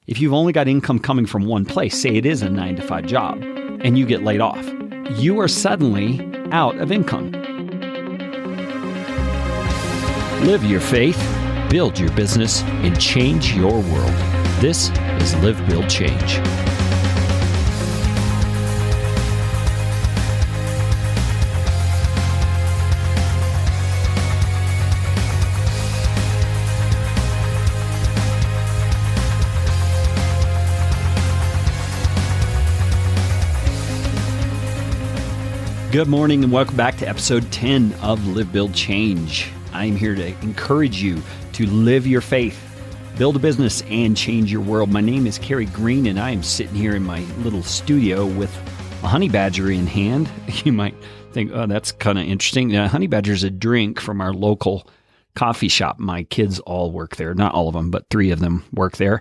If you've only got income coming from one place, say it is a 9-to-5 job, and you get laid off, you are suddenly out of income. Live your faith, build your business, and change your world. This is Live, Build, Change. Good morning and welcome back to episode 10 of Live, Build, Change. I am here to encourage you to live your faith, build a business, and change your world. My name is Carey Green, and I am sitting here in my little studio with a honey badger in hand. You might think, oh, that's kind of interesting. Now, honey badger is a drink from our local coffee shop. My kids all work there. Not all of them, but 3 of them work there.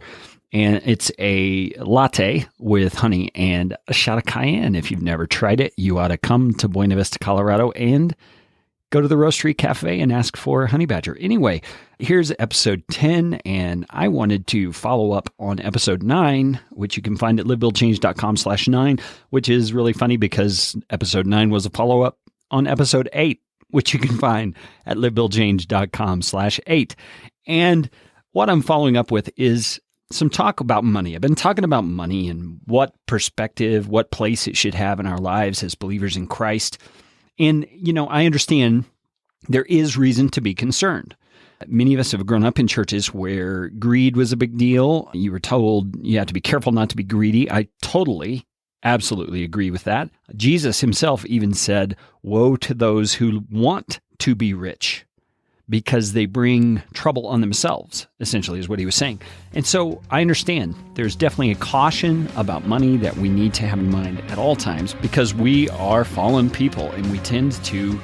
And it's a latte with honey and a shot of cayenne. If you've never tried it, you ought to come to Buena Vista, Colorado, and go to the Roastery Cafe and ask for Honey Badger. Anyway, here's episode 10, and I wanted to follow up on episode 9, which you can find at livebuildchange.com/9, which is really funny because episode 9 was a follow-up on episode 8, which you can find at livebuildchange.com/8. And what I'm following up with is some talk about money. I've been talking about money and what perspective, what place it should have in our lives as believers in Christ. And, I understand there is reason to be concerned. Many of us have grown up in churches where greed was a big deal. You were told you have to be careful not to be greedy. I totally, absolutely agree with that. Jesus himself even said, "Woe to those who want to be rich, because they bring trouble on themselves," essentially is what he was saying. And so I understand there's definitely a caution about money that we need to have in mind at all times because we are fallen people and we tend to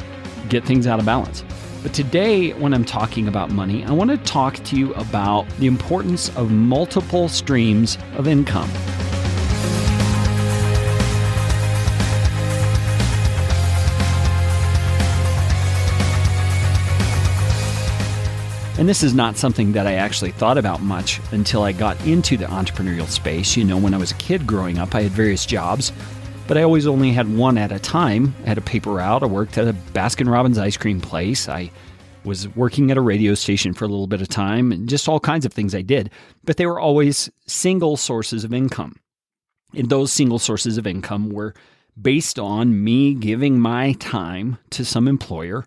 get things out of balance. But today, when I'm talking about money, I want to talk to you about the importance of multiple streams of income. And this is not something that I actually thought about much until I got into the entrepreneurial space. When I was a kid growing up, I had various jobs, but I always only had one at a time. I had a paper route. I worked at a Baskin-Robbins ice cream place. I was working at a radio station for a little bit of time, and just all kinds of things I did. But they were always single sources of income. And those single sources of income were based on me giving my time to some employer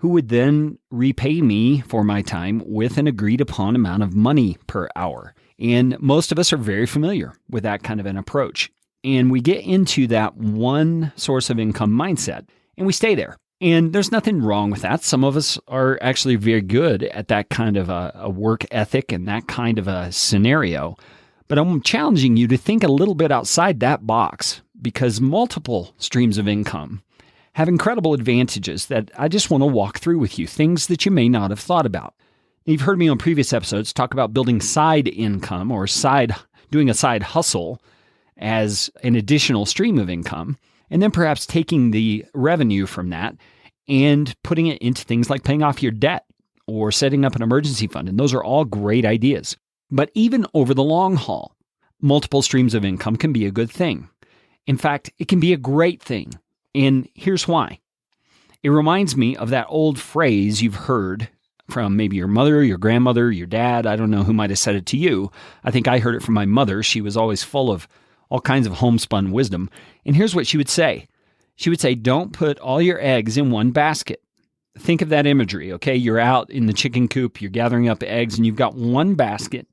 who would then repay me for my time with an agreed upon amount of money per hour. And most of us are very familiar with that kind of an approach. And we get into that one source of income mindset and we stay there. And there's nothing wrong with that. Some of us are actually very good at that kind of a work ethic and that kind of a scenario. But I'm challenging you to think a little bit outside that box because multiple streams of income have incredible advantages that I just want to walk through with you, things that you may not have thought about. You've heard me on previous episodes talk about building side income or doing a side hustle as an additional stream of income, and then perhaps taking the revenue from that and putting it into things like paying off your debt or setting up an emergency fund. And those are all great ideas. But even over the long haul, multiple streams of income can be a good thing. In fact, it can be a great thing. And here's why. It reminds me of that old phrase you've heard from maybe your mother, your grandmother, your dad. I don't know who might have said it to you. I think I heard it from my mother. She was always full of all kinds of homespun wisdom. And here's what she would say. She would say, don't put all your eggs in one basket. Think of that imagery, okay? You're out in the chicken coop, you're gathering up eggs, and you've got one basket,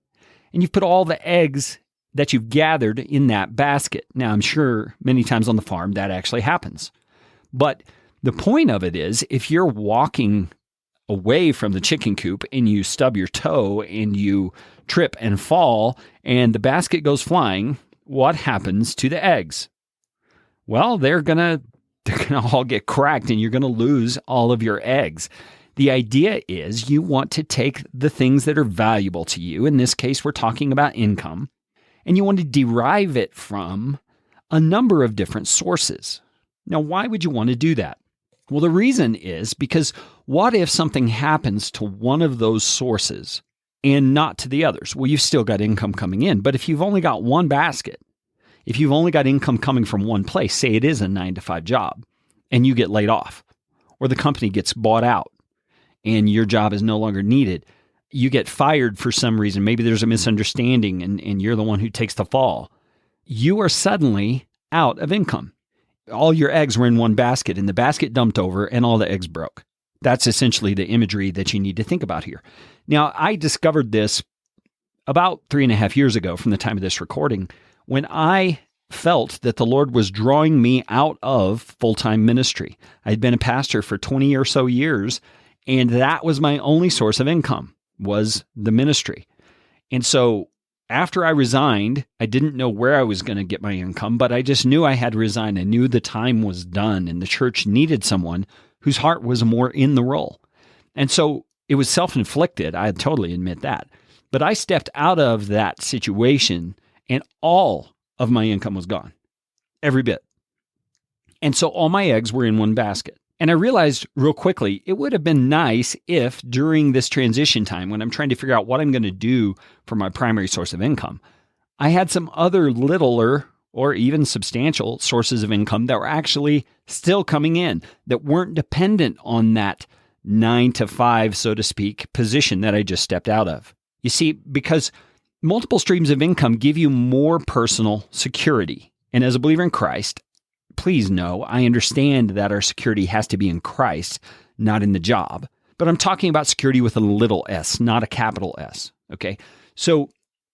and you've put all the eggs that you've gathered in that basket. Now, I'm sure many times on the farm that actually happens. But the point of it is, if you're walking away from the chicken coop and you stub your toe and you trip and fall and the basket goes flying, what happens to the eggs? Well, they're gonna all get cracked and you're gonna lose all of your eggs. The idea is you want to take the things that are valuable to you. In this case, we're talking about income. And you want to derive it from a number of different sources. Now, why would you want to do that? Well, the reason is because what if something happens to one of those sources and not to the others. Well, you've still got income coming in. But if you've only got one basket, if you've only got income coming from one place, say it is a 9-to-5 job, and you get laid off, or the company gets bought out, and your job is no longer needed, you get fired for some reason, maybe there's a misunderstanding and you're the one who takes the fall, you are suddenly out of income. All your eggs were in one basket and the basket dumped over and all the eggs broke. That's essentially the imagery that you need to think about here. Now, I discovered this about 3.5 years ago from the time of this recording when I felt that the Lord was drawing me out of full-time ministry. I had been a pastor for 20 or so years, and that was my only source of income, was the ministry. And so after I resigned, I didn't know where I was going to get my income, but I just knew I had to resign. I knew the time was done and the church needed someone whose heart was more in the role. And so it was self-inflicted. I totally admit that. But I stepped out of that situation and all of my income was gone. Every bit. And so all my eggs were in one basket. And I realized real quickly, it would have been nice if during this transition time, when I'm trying to figure out what I'm going to do for my primary source of income, I had some other littler or even substantial sources of income that were actually still coming in, that weren't dependent on that 9-to-5, so to speak, position that I just stepped out of. You see, because multiple streams of income give you more personal security. And as a believer in Christ, please know, I understand that our security has to be in Christ, not in the job. But I'm talking about security with a little s, not a capital S. Okay? So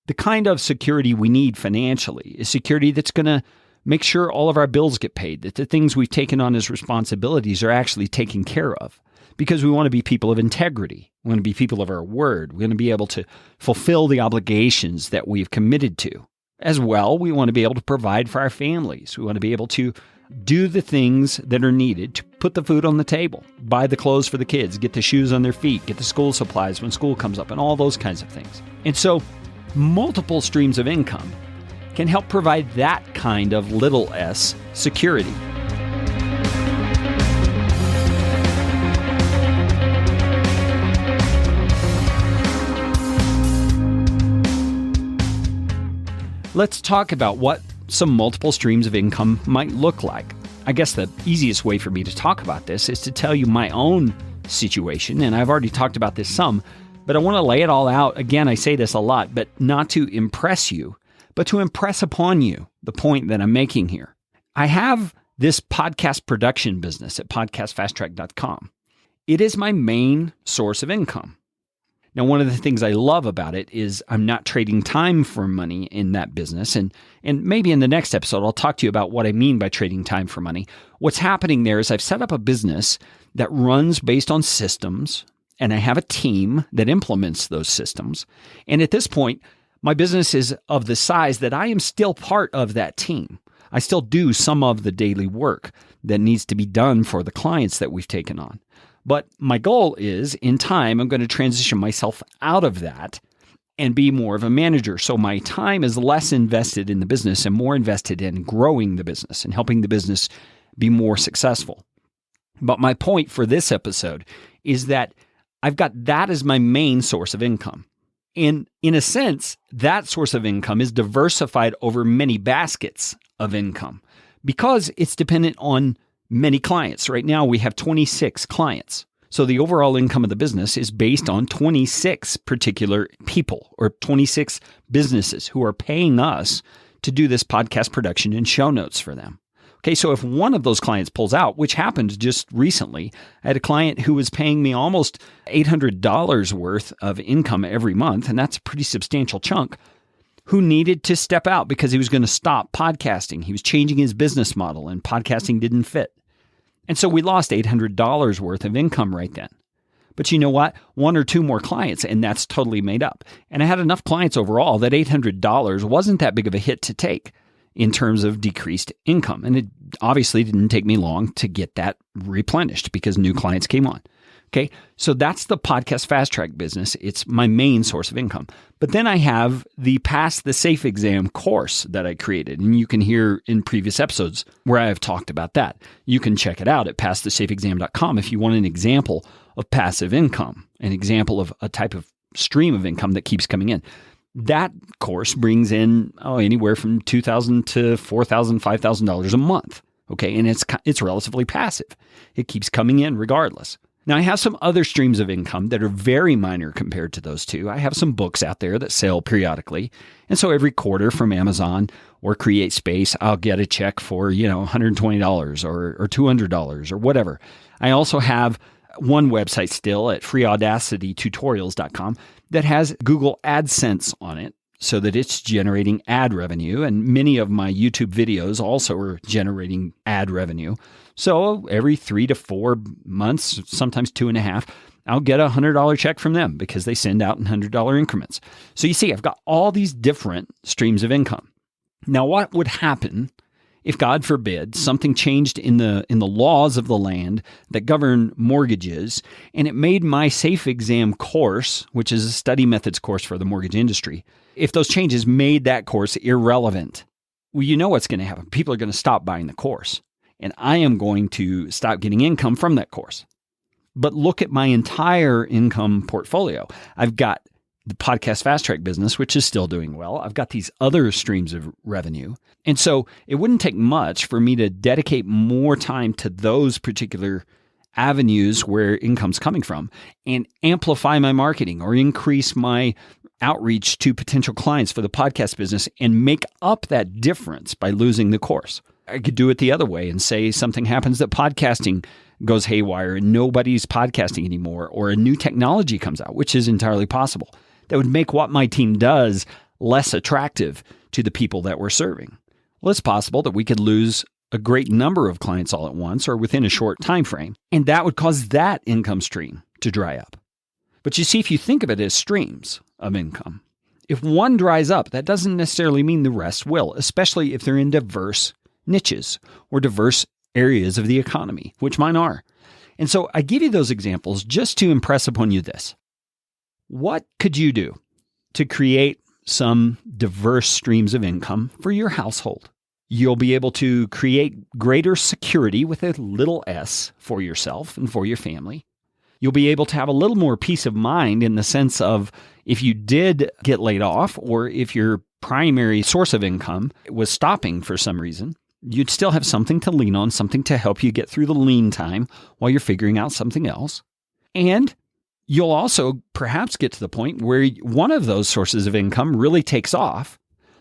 the kind of security we need financially is security that's going to make sure all of our bills get paid, that the things we've taken on as responsibilities are actually taken care of. Because we want to be people of integrity. We want to be people of our word. We want to be able to fulfill the obligations that we've committed to. As well, we want to be able to provide for our families. We want to be able to do the things that are needed to put the food on the table, buy the clothes for the kids, get the shoes on their feet, get the school supplies when school comes up, and all those kinds of things. And so multiple streams of income can help provide that kind of little s security. Let's talk about what some multiple streams of income might look like. I guess the easiest way for me to talk about this is to tell you my own situation, and I've already talked about this some, but I want to lay it all out. Again, I say this a lot, but not to impress you, but to impress upon you the point that I'm making here. I have this podcast production business at podcastfasttrack.com. It is my main source of income. Now, one of the things I love about it is I'm not trading time for money in that business. And maybe in the next episode, I'll talk to you about what I mean by trading time for money. What's happening there is I've set up a business that runs based on systems, and I have a team that implements those systems. And at this point, my business is of the size that I am still part of that team. I still do some of the daily work that needs to be done for the clients that we've taken on. But my goal is, in time, I'm going to transition myself out of that and be more of a manager. So my time is less invested in the business and more invested in growing the business and helping the business be more successful. But my point for this episode is that I've got that as my main source of income. And in a sense, that source of income is diversified over many baskets of income because it's dependent on many clients. Right now, we have 26 clients. So the overall income of the business is based on 26 particular people or 26 businesses who are paying us to do this podcast production and show notes for them. Okay, so if one of those clients pulls out, which happened just recently, I had a client who was paying me almost $800 worth of income every month, and that's a pretty substantial chunk, who needed to step out because he was going to stop podcasting. He was changing his business model, and podcasting didn't fit. And so we lost $800 worth of income right then. But you know what? One or two more clients, and that's totally made up. And I had enough clients overall that $800 wasn't that big of a hit to take in terms of decreased income. And it obviously didn't take me long to get that replenished because new clients came on. Okay, so that's the podcast fast track business. It's my main source of income. But then I have the Pass the Safe Exam course that I created. And you can hear in previous episodes where I have talked about that. You can check it out at passthesafeexam.com if you want an example of passive income, an example of a type of stream of income that keeps coming in. That course brings in anywhere from $2,000 to $4,000, $5,000 a month. Okay, and it's relatively passive. It keeps coming in regardless. Now, I have some other streams of income that are very minor compared to those two. I have some books out there that sell periodically. And so every quarter from Amazon or Create Space, I'll get a check for, $120 or $200 or whatever. I also have one website still at freeaudacitytutorials.com that has Google AdSense on it, so that it's generating ad revenue. And many of my YouTube videos also are generating ad revenue. So every 3 to 4 months, sometimes 2.5, I'll get a $100 check from them because they send out in $100 increments. So you see, I've got all these different streams of income. Now, what would happen if, God forbid, something changed in the laws of the land that govern mortgages, and it made my Safe Exam course, which is a study methods course for the mortgage industry, if those changes made that course irrelevant? Well, you know what's going to happen. People are going to stop buying the course, and I am going to stop getting income from that course. But look at my entire income portfolio. I've got the podcast Fast Track business, which is still doing well. I've got these other streams of revenue. And so it wouldn't take much for me to dedicate more time to those particular avenues where income's coming from and amplify my marketing or increase my outreach to potential clients for the podcast business and make up that difference by losing the course. I could do it the other way and say something happens that podcasting goes haywire and nobody's podcasting anymore, or a new technology comes out, which is entirely possible. That would make what my team does less attractive to the people that we're serving. Well, it's possible that we could lose a great number of clients all at once or within a short time frame, and that would cause that income stream to dry up. But you see, if you think of it as streams of income, if one dries up, that doesn't necessarily mean the rest will, especially if they're in diverse niches or diverse areas of the economy, which mine are. And so I give you those examples just to impress upon you this. What could you do to create some diverse streams of income for your household? You'll be able to create greater security with a little s for yourself and for your family. You'll be able to have a little more peace of mind in the sense of if you did get laid off or if your primary source of income was stopping for some reason, you'd still have something to lean on, something to help you get through the lean time while you're figuring out something else. And you'll also perhaps get to the point where one of those sources of income really takes off,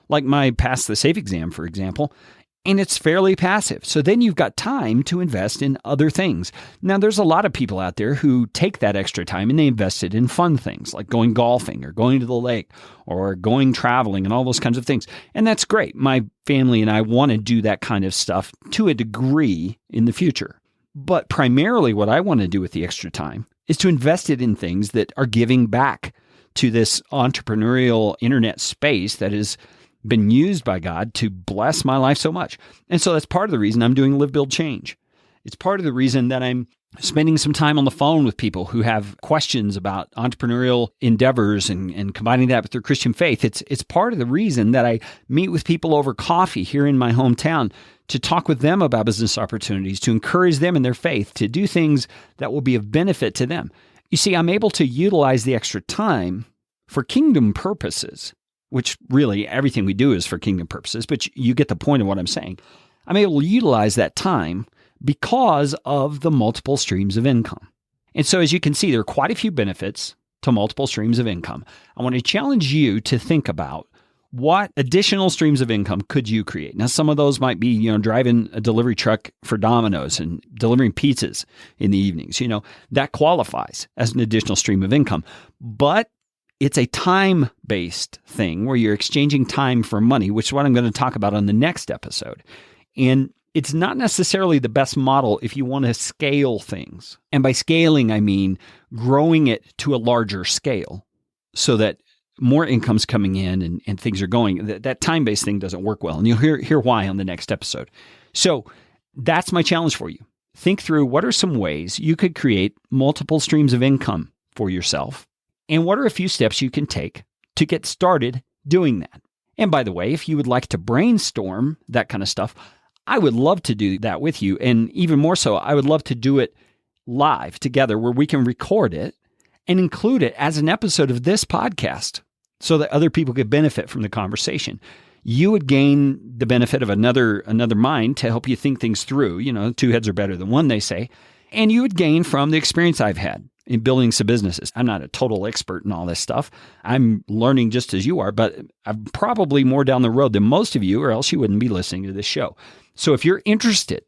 like my Pass the Safe Exam, for example, and it's fairly passive. So then you've got time to invest in other things. Now, there's a lot of people out there who take that extra time and they invest it in fun things like going golfing or going to the lake or going traveling and all those kinds of things. And that's great. My family and I want to do that kind of stuff to a degree in the future. But primarily what I want to do with the extra time is to invest it in things that are giving back to this entrepreneurial internet space that has been used by God to bless my life so much. And so that's part of the reason I'm doing Live, Build, Change. It's part of the reason that I'm spending some time on the phone with people who have questions about entrepreneurial endeavors and combining that with their Christian faith. It's part of the reason that I meet with people over coffee here in my hometown to talk with them about business opportunities, to encourage them in their faith, to do things that will be of benefit to them. You see, I'm able to utilize the extra time for kingdom purposes, which really everything we do is for kingdom purposes, but you get the point of what I'm saying. I'm able to utilize that time because of the multiple streams of income. And so as you can see, there are quite a few benefits to multiple streams of income. I want to challenge you to think about what additional streams of income could you create? Now, some of those might be, driving a delivery truck for Domino's and delivering pizzas in the evenings. That qualifies as an additional stream of income. But it's a time-based thing where you're exchanging time for money, which is what I'm going to talk about on the next episode. And it's not necessarily the best model if you want to scale things. And by scaling, I mean growing it to a larger scale so that more income's coming in and things are going. That time-based thing doesn't work well. And you'll hear why on the next episode. So that's my challenge for you. Think through what are some ways you could create multiple streams of income for yourself. And what are a few steps you can take to get started doing that? And by the way, if you would like to brainstorm that kind of stuff, I would love to do that with you. And even more so, I would love to do it live together where we can record it and include it as an episode of this podcast so that other people could benefit from the conversation. You would gain the benefit of another mind to help you think things through. Two heads are better than one, they say. And you would gain from the experience I've had in building some businesses. I'm not a total expert in all this stuff. I'm learning just as you are, but I'm probably more down the road than most of you, or else you wouldn't be listening to this show. So if you're interested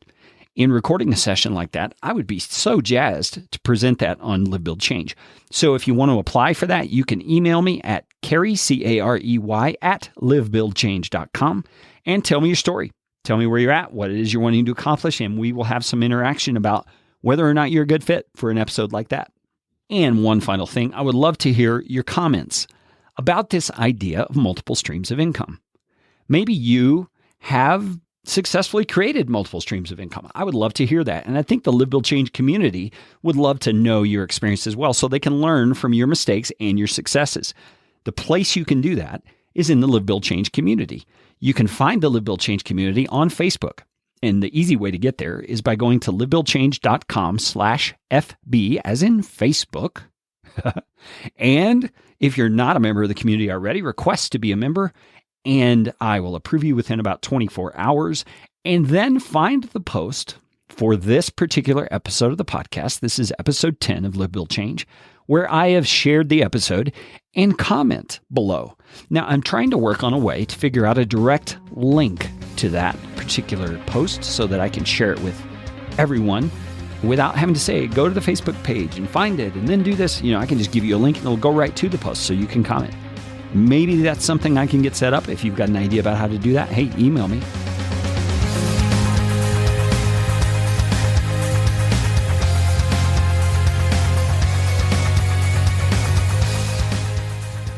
in recording a session like that, I would be so jazzed to present that on Live, Build, Change. So if you want to apply for that, you can email me at Carey, Carey, at livebuildchange.com and tell me your story. Tell me where you're at, what it is you're wanting to accomplish, and we will have some interaction about whether or not you're a good fit for an episode like that. And one final thing, I would love to hear your comments about this idea of multiple streams of income. Maybe you have successfully created multiple streams of income. I would love to hear that. And I think the Live, Build, Change community would love to know your experience as well, so they can learn from your mistakes and your successes. The place you can do that is in the Live, Build, Change community. You can find the Live, Build, Change community on Facebook. And the easy way to get there is by going to livebuildchange.com/FB, as in Facebook. And if you're not a member of the community already, request to be a member, and I will approve you within about 24 hours. And then find the post for this particular episode of the podcast. This is episode 10 of Live, Build, Change, where I have shared the episode, and comment below. Now, I'm trying to work on a way to figure out a direct link to that particular post so that I can share it with everyone without having to say, go to the Facebook page and find it and then do this. I can just give you a link and it'll go right to the post so you can comment. Maybe that's something I can get set up. If you've got an idea about how to do that, hey, email me.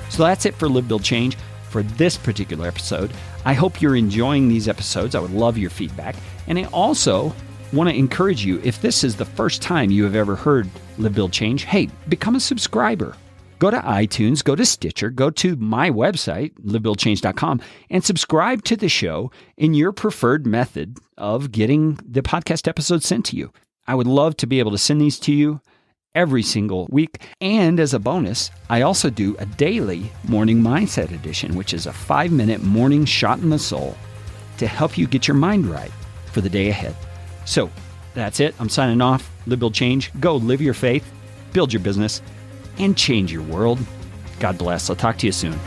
So that's it for Live, Build, Change for this particular episode. I hope you're enjoying these episodes. I would love your feedback. And I also want to encourage you, if this is the first time you have ever heard Live, Build, Change, hey, become a subscriber. Go to iTunes, go to Stitcher, go to my website, livebuildchange.com, and subscribe to the show in your preferred method of getting the podcast episodes sent to you. I would love to be able to send these to you every single week. And as a bonus, I also do a daily morning mindset edition, which is a 5-minute morning shot in the soul to help you get your mind right for the day ahead. So that's it. I'm signing off. Live, Build, Change. Go live your faith, build your business, and change your world. God bless. I'll talk to you soon.